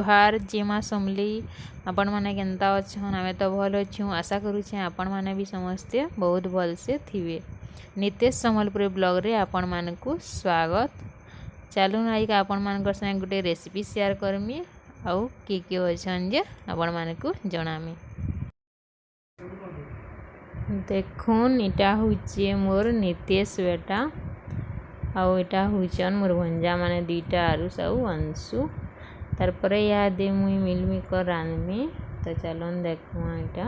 जोहार जे माँ समली आपण मैंने केनता अच्छन आमे तो भल अच्छू आशा करुचे आपण मैंने भी समस्ते बहुत भल से थिवे। नितेश समलपुरी ब्लॉग रे आपण मानकु स्वागत। चलू आई आपण मानकर संगे गोटे रेसिपी शेयर करमी आउ किए अच्छन जे आपण मानकु जणामी। देखुन इटा हुचे मोर नितेश बेटा आउ इटा हुचन मोर भंजा माने दुईटा आरुष आउ अंशु। तार या दे मुई मिलमिकर रांधमी तो चलन देखुआ इटा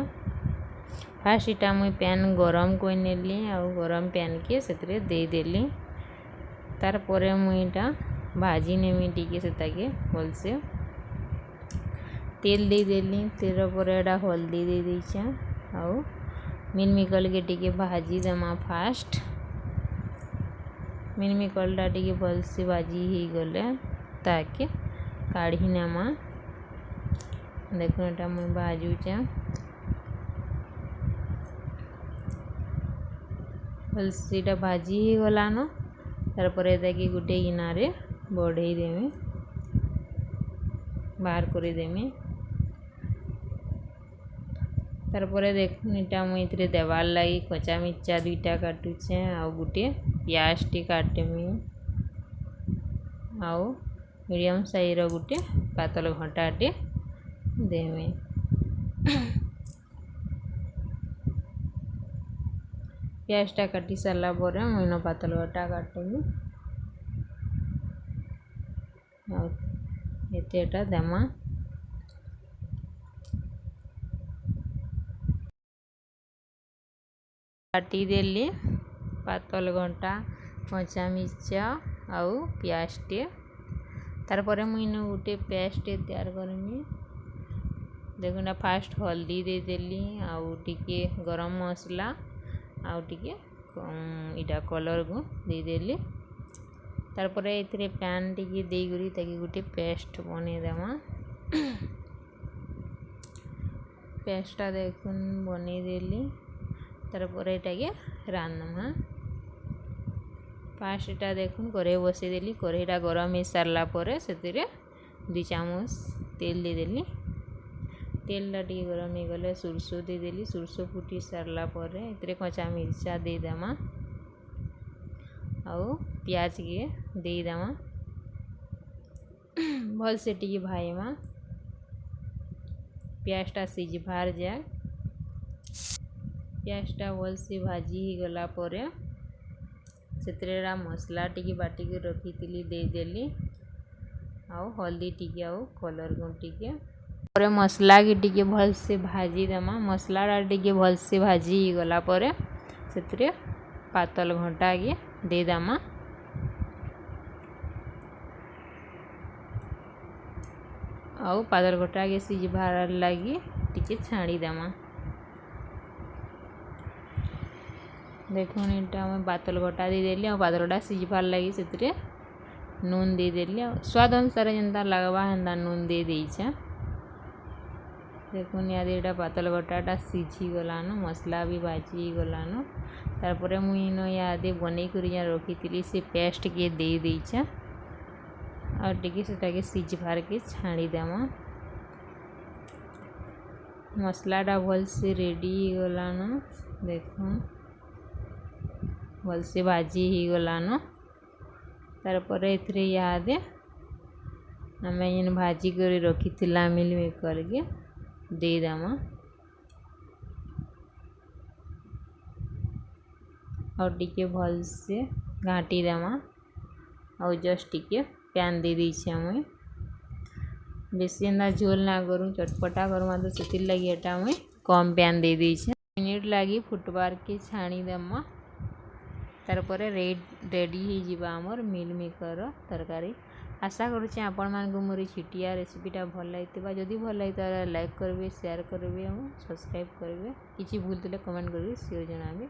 फास्ट इटा मुई पैन गरम कोई नेली आउ गरम पैन के सेतरे दे देली। तार परे मुई इटा भाजी नेमी टिके सेताके भलसे तेल दे देली। तेल पर एडा हल्दी दे देछा आउ मिलमिकल के टिके भाजी देमा। फास्ट मिलमिकलटा टिके भलसे भाजी ही गले ताके काढ़ी नेमा। देखो एटा मुई भाजुचा भलसे भाजी ही गलान। तार पर एदाके गुटे गिनारे बढ़ई देमी बाहर कर देमी। तार पर देखुन इटा मुई इतरे देवार लगी कच्चा मिर्चा दुईटा काटुचे आउ गुटे प्याज टी काटमी आउ मीडियम साइज गुटे पातल घंटाटे देमी। प्याजटा काटी सारा पर मुझे पातल घंटा काटमी एतेटा देमा। काटी देली पातल घंटा कच्चा मिर्चा आउ प्याज टे। तार पर मुझे गोटे पेस्ट तैयार करमी। देखुना फास्ट हल्दी दे देली आउ टिके गरम मसला आउ टिके इटा कलर को दे देली। तार पर एथिरे पैन टिके दे गरी ताकि गोटे पेस्ट बने देमा। पेस्टा देखुन बने देली। तार पर एटा के रांधमा। फास्ट इटा देखुन कढ़ई बसई देली। कढ़ईटा गरम हो सारा पर से 2 चामच तेल दे देली। तेलटा टी गरम हो गले सुरसो दे देली। सुरसो फुटी सारा पर एतरे कच्चा मिर्चा दे देमा आउ प्याज के दे देमा। भल से टी भाईमा प्याजटा सिझबार जाए। प्याजटा भल से भाजी ही गला पर सेतरेरा मसला टिके बाटिके रखी दे देली आउ हल्दी टिके आउ कलर गुण टिके पर मसला के टिके भल से भाजी देमा। मसलाटा टिके भल से भाजी ही गला पर सेतरे पातल घंटा के दे देमा आउ पातल घंटा के सिझबार लगी टिके छाड़ी देमा। देखुन इटा मैं पातल घटा दे देली और पातल घटा सिझबार लगी से नून दे देली। स्वाद अनुसार जेनता लगवा हेन्ता नून दे देइछा। देखुन याद एटा पातल घटाटा सिझी गलान मसला भी भाजी गलान। तार पर मुझे यादे बनै करी रखी से पेस्ट के दे देइछा और टिके सेटा के सिझबार के छाड़ी देमा। मसलाटा भल से रेडी गलान। देखुन भल से भाजी ही गलान। तार पर एथरे यादे आमे जेन भाजी कर रखी थिला मिलमिकर के दे देमा और टिके भल से घाटी देमा और जस्ट टिके पैन दे दीछे। मुई बेसी एंदा झोल ना करूँ चटपटा करूँ तो से लगी एटा मुई कम पैन दे दीछे। मिनिट लगी फुटबार के छाणी देमा। तार पर रेडी ही जीवा हमर मिलमिकर तरकारी। आशा करुचे आपण मानकु मोर छिटिया रेसिपीटा भल लागिथिबा। जदि भल लागिता लाइक करबे शेयर करबे और सब्सक्राइब करबे। किछि भूल थिले कमेंट करबे सिओर जणाबे।